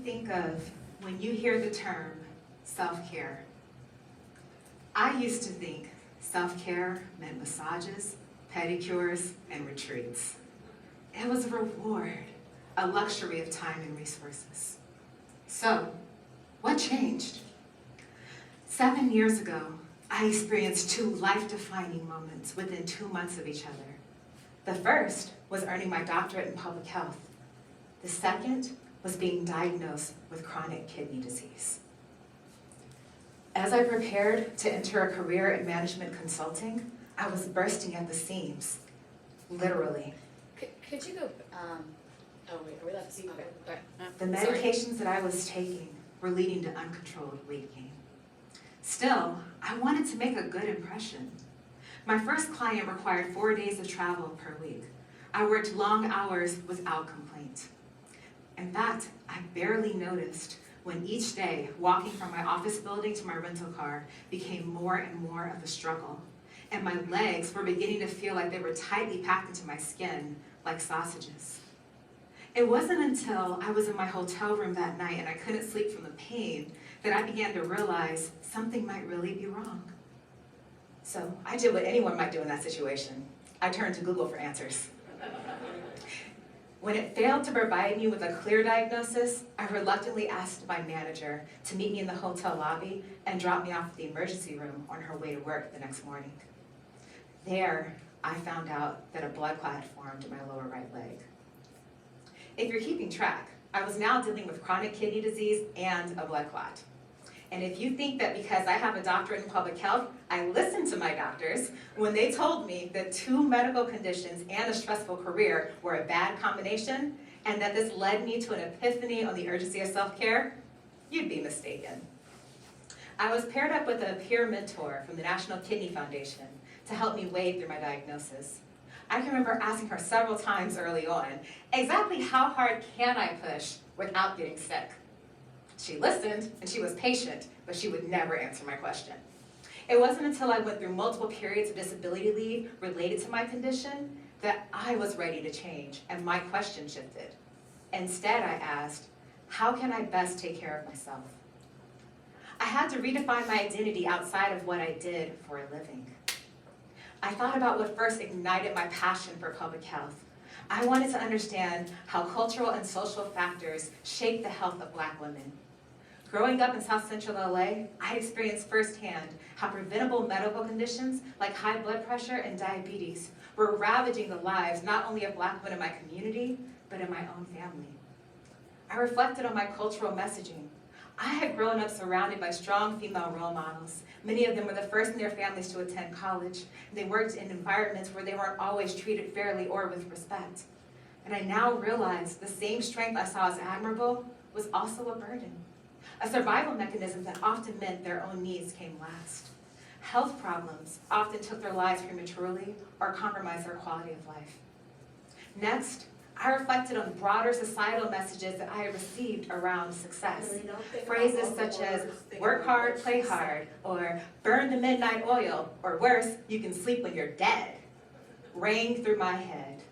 think of when you hear the term self-care? I used to think self-care meant massages, pedicures, and retreats. It was a reward, a luxury of time and resources. So, what changed? 7 years ago, I experienced two life-defining moments within 2 months of each other. The first was earning my doctorate in public health. The second was being diagnosed with chronic kidney disease. As I prepared to enter a career in management consulting, I was bursting at the seams, literally. Could you go, oh wait, are we allowed to see? Okay, all right. The medications that I was taking were leading to uncontrolled weight gain. Still, I wanted to make a good impression. My first client required 4 days of travel per week. I worked long hours without complaint. In fact, I barely noticed when each day walking from my office building to my rental car became more and more of a struggle, and my legs were beginning to feel like they were tightly packed into my skin like sausages. It wasn't until I was in my hotel room that night and I couldn't sleep from the pain that I began to realize something might really be wrong. So I did what anyone might do in that situation. I turned to Google for answers. When it failed to provide me with a clear diagnosis, I reluctantly asked my manager to meet me in the hotel lobby and drop me off at the emergency room on her way to work the next morning. There, I found out that a blood clot had formed in my lower right leg. If you're keeping track, I was now dealing with chronic kidney disease and a blood clot. And if you think that because I have a doctorate in public health, I listened to my doctors when they told me that 2 medical conditions and a stressful career were a bad combination, and that this led me to an epiphany on the urgency of self-care, you'd be mistaken. I was paired up with a peer mentor from the National Kidney Foundation to help me wade through my diagnosis. I can remember asking her several times early on, exactly how hard can I push without getting sick? She listened and she was patient, but she would never answer my question. It wasn't until I went through multiple periods of disability leave related to my condition that I was ready to change and my question shifted. Instead, I asked, how can I best take care of myself? I had to redefine my identity outside of what I did for a living. I thought about what first ignited my passion for public health. I wanted to understand how cultural and social factors shape the health of Black women. Growing up in South Central LA, I experienced firsthand how preventable medical conditions like high blood pressure and diabetes were ravaging the lives not only of Black women in my community, but in my own family. I reflected on my cultural messaging. I had grown up surrounded by strong female role models. Many of them were the first in their families to attend college. They worked in environments where they weren't always treated fairly or with respect. And I now realize the same strength I saw as admirable was also a burden. A survival mechanism that often meant their own needs came last. Health problems often took their lives prematurely or compromised their quality of life. Next, I reflected on broader societal messages that I had received around success. Phrases such as, work hard, play hard, or burn the midnight oil, or worse, you can sleep when you're dead, rang through my head.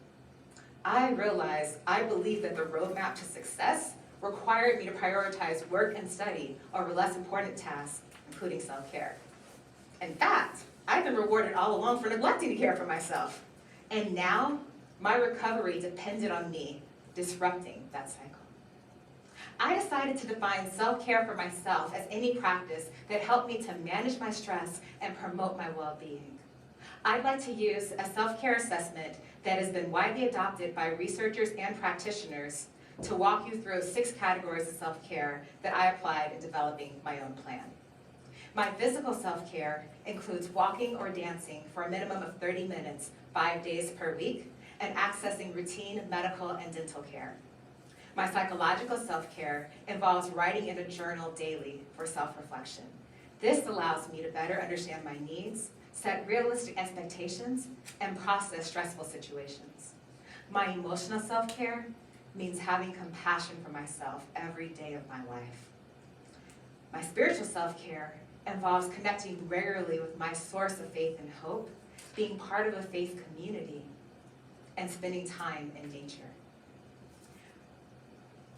I realized I believed that the roadmap to success required me to prioritize work and study over less important tasks, including self-care. In fact, I've been rewarded all along for neglecting to care for myself. And now, my recovery depended on me disrupting that cycle. I decided to define self-care for myself as any practice that helped me to manage my stress and promote my well-being. I'd like to use a self-care assessment that has been widely adopted by researchers and practitioners to walk you through 6 categories of self-care that I applied in developing my own plan. My physical self-care includes walking or dancing for a minimum of 30 minutes, 5 days per week, and accessing routine medical and dental care. My psychological self-care involves writing in a journal daily for self-reflection. This allows me to better understand my needs, set realistic expectations, and process stressful situations. My emotional self-care means having compassion for myself every day of my life. My spiritual self-care involves connecting regularly with my source of faith and hope, being part of a faith community, and spending time in nature.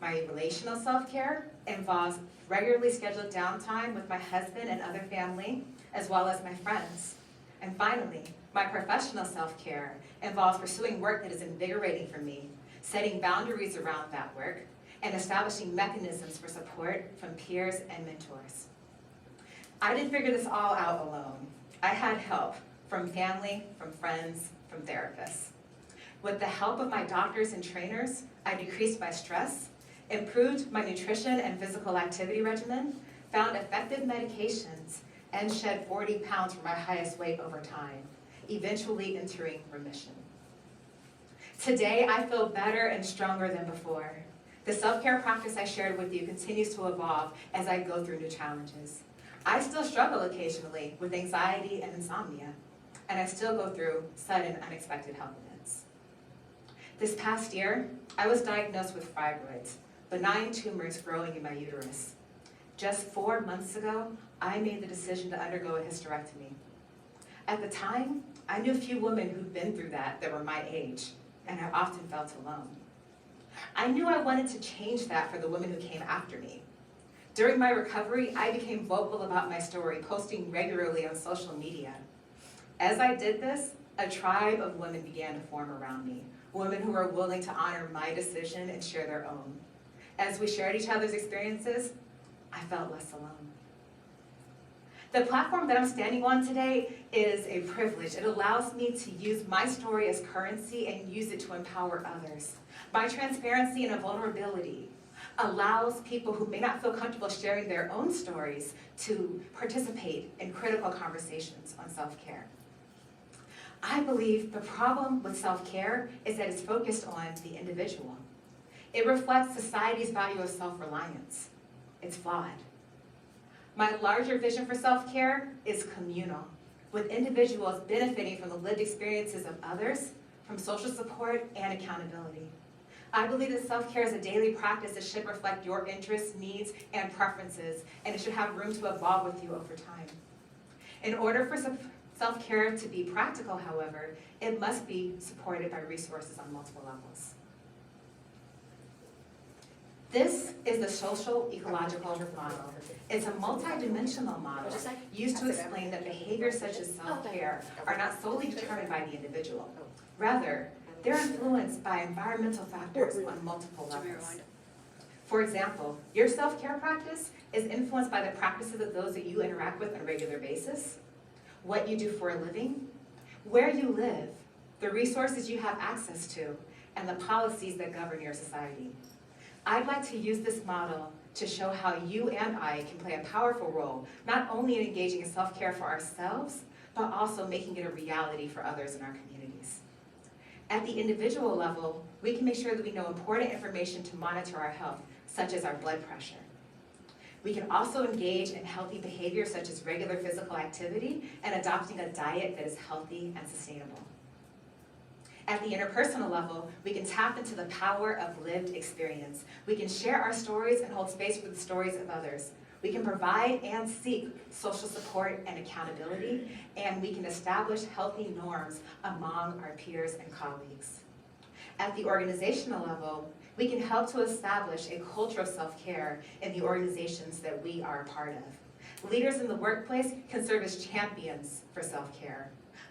My relational self-care involves regularly scheduled downtime with my husband and other family, as well as my friends. And finally, my professional self-care involves pursuing work that is invigorating for me, setting boundaries around that work, and establishing mechanisms for support from peers and mentors. I didn't figure this all out alone. I had help from family, from friends, from therapists. With the help of my doctors and trainers, I decreased my stress, improved my nutrition and physical activity regimen, found effective medications, and shed 40 pounds from my highest weight over time, eventually entering remission. Today, I feel better and stronger than before. The self-care practice I shared with you continues to evolve as I go through new challenges. I still struggle occasionally with anxiety and insomnia, and I still go through sudden, unexpected health events. This past year, I was diagnosed with fibroids, benign tumors growing in my uterus. Just 4 months ago, I made the decision to undergo a hysterectomy. At the time, I knew a few women who'd been through that were my age, and I often felt alone. I knew I wanted to change that for the women who came after me. During my recovery, I became vocal about my story, posting regularly on social media. As I did this, a tribe of women began to form around me, women who were willing to honor my decision and share their own. As we shared each other's experiences, I felt less alone. The platform that I'm standing on today is a privilege. It allows me to use my story as currency and use it to empower others. My transparency and vulnerability allows people who may not feel comfortable sharing their own stories to participate in critical conversations on self-care. I believe the problem with self-care is that it's focused on the individual. It reflects society's value of self-reliance. It's flawed. My larger vision for self-care is communal, with individuals benefiting from the lived experiences of others, from social support and accountability. I believe that self-care is a daily practice that should reflect your interests, needs, and preferences, and it should have room to evolve with you over time. In order for self-care to be practical, however, it must be supported by resources on multiple levels. This is the social ecological model. It's a multidimensional model used to explain that behaviors such as self-care are not solely determined by the individual. Rather, they're influenced by environmental factors on multiple levels. For example, your self-care practice is influenced by the practices of those that you interact with on a regular basis, what you do for a living, where you live, the resources you have access to, and the policies that govern your society. I'd like to use this model to show how you and I can play a powerful role, not only in engaging in self-care for ourselves, but also making it a reality for others in our communities. At the individual level, we can make sure that we know important information to monitor our health, such as our blood pressure. We can also engage in healthy behaviors such as regular physical activity and adopting a diet that is healthy and sustainable. At the interpersonal level, we can tap into the power of lived experience. We can share our stories and hold space for the stories of others. We can provide and seek social support and accountability, and we can establish healthy norms among our peers and colleagues. At the organizational level, we can help to establish a culture of self-care in the organizations that we are a part of. Leaders in the workplace can serve as champions for self-care,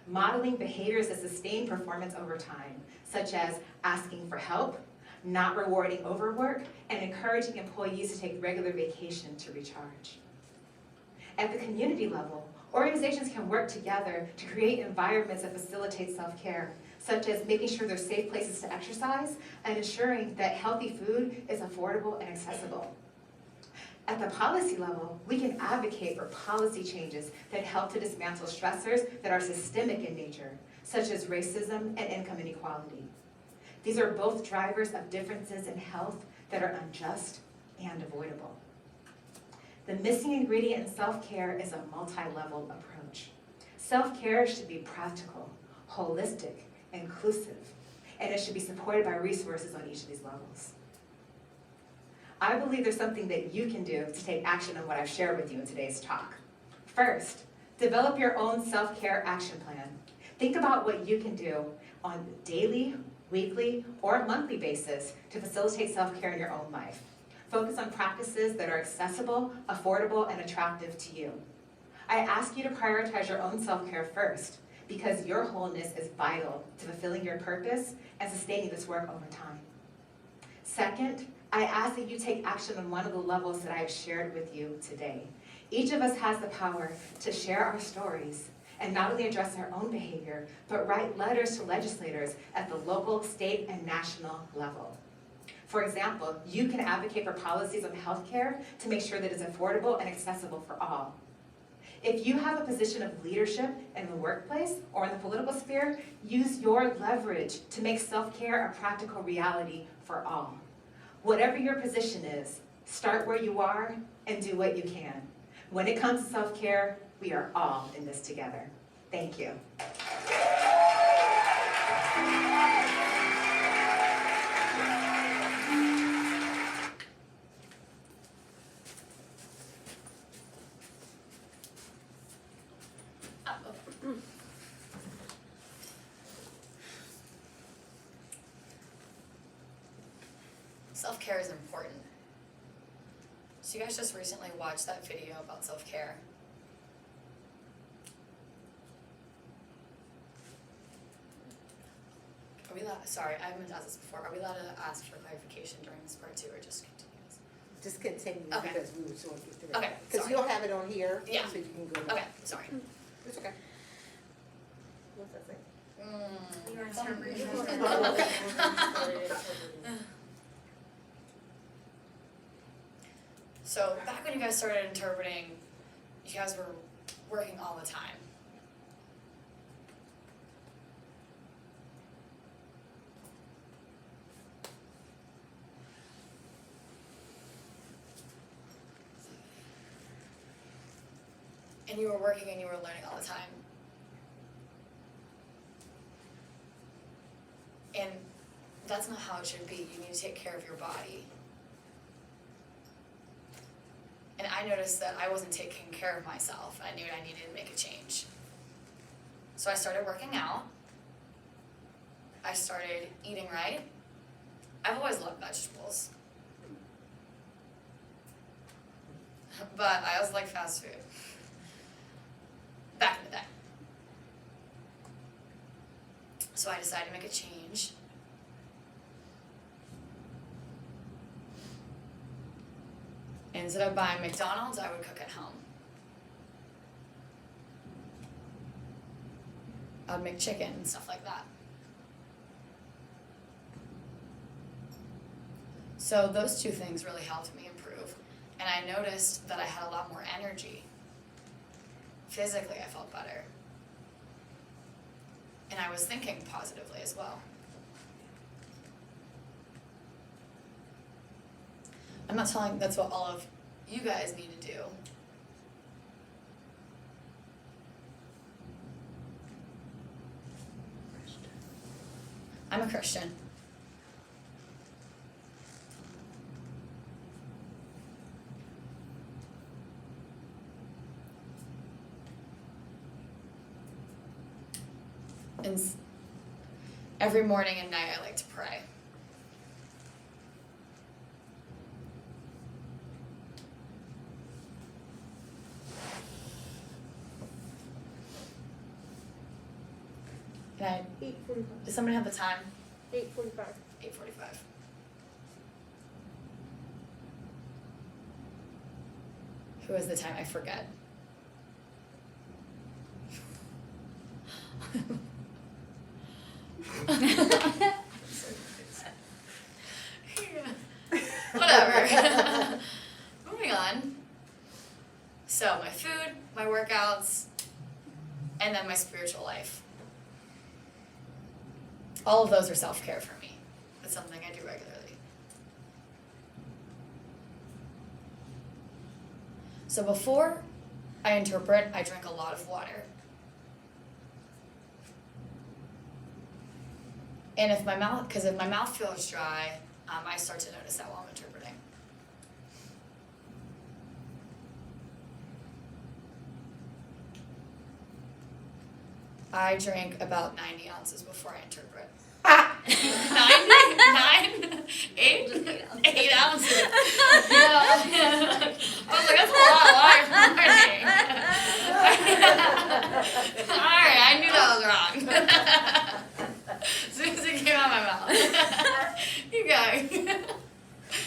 modeling behaviors that sustain performance over time, such as asking for help, not rewarding overwork, and encouraging employees to take regular vacation to recharge. At the community level, organizations can work together to create environments that facilitate self-care, such as making sure there's safe places to exercise and ensuring that healthy food is affordable and accessible. At the policy level, we can advocate for policy changes that help to dismantle stressors that are systemic in nature, such as racism and income inequality. These are both drivers of differences in health that are unjust and avoidable. The missing ingredient in self-care is a multi-level approach. Self-care should be practical, holistic, inclusive, and it should be supported by resources on each of these levels. I believe there's something that you can do to take action on what I've shared with you in today's talk. First, develop your own self-care action plan. Think about what you can do on daily, weekly, or monthly basis to facilitate self-care in your own life. Focus on practices that are accessible, affordable, and attractive to you. I ask you to prioritize your own self-care first, because your wholeness is vital to fulfilling your purpose and sustaining this work over time. Second, I ask that you take action on one of the levels that I have shared with you today. Each of us has the power to share our stories and not only address our own behavior, but write letters to legislators at the local, state, and national level. For example, you can advocate for policies on healthcare to make sure that it's affordable and accessible for all. If you have a position of leadership in the workplace or in the political sphere, use your leverage to make self-care a practical reality for all. Whatever your position is, start where you are and do what you can. When it comes to self-care, we are all in this together. Thank you. Self-care is important. So you guys just recently watched that video about self-care. Are we allowed, sorry, I haven't asked this before, are we allowed to ask for clarification during this part too, or just continuous? Just continue, Okay. because we were sort of through. Okay, Because sorry. you'll have it on here, Yeah. so you can go back. Okay, sorry. It's okay. What's that say? So back when you guys started interpreting, you guys were working all the time. And you were working and you were learning all the time. And that's not how it should be. You need to take care of your body. And I noticed that I wasn't taking care of myself. I knew I needed to make a change. So I started working out. I started eating right. I've always loved vegetables. But I also like fast food. Back in the day. So I decided to make a change. Instead of buying McDonald's, I would cook at home. I would make chicken and stuff like that. So those two things really helped me improve. And I noticed that I had a lot more energy. Physically, I felt better. And I was thinking positively as well. I'm not telling that's what all of you guys need to do. I'm a Christian. And every morning and night I like to pray. And I, 8:45. does somebody have the time? 8:45. 8:45. Who has the time? I forget. Whatever. Moving on. So my food, my workouts, and then my spiritual life. All of those are self-care for me. It's something I do regularly. So before I interpret, I drink a lot of water. And if my mouth feels dry, I start to notice that while I'm interpreting. I drink about 90 ounces before I interpret. 8 ounces. Yeah. I was like, that's a lot of learning. Alright, I knew that was wrong. As soon as it came out of my mouth. You go.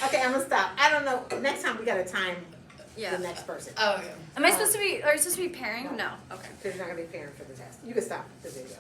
Okay, I'm gonna stop. I don't know, next time we gotta time Yeah. the next person. Oh, okay. Am I supposed to be, are you supposed to be pairing? No. Okay. Because you're not gonna be pairing for the test. You can stop the video.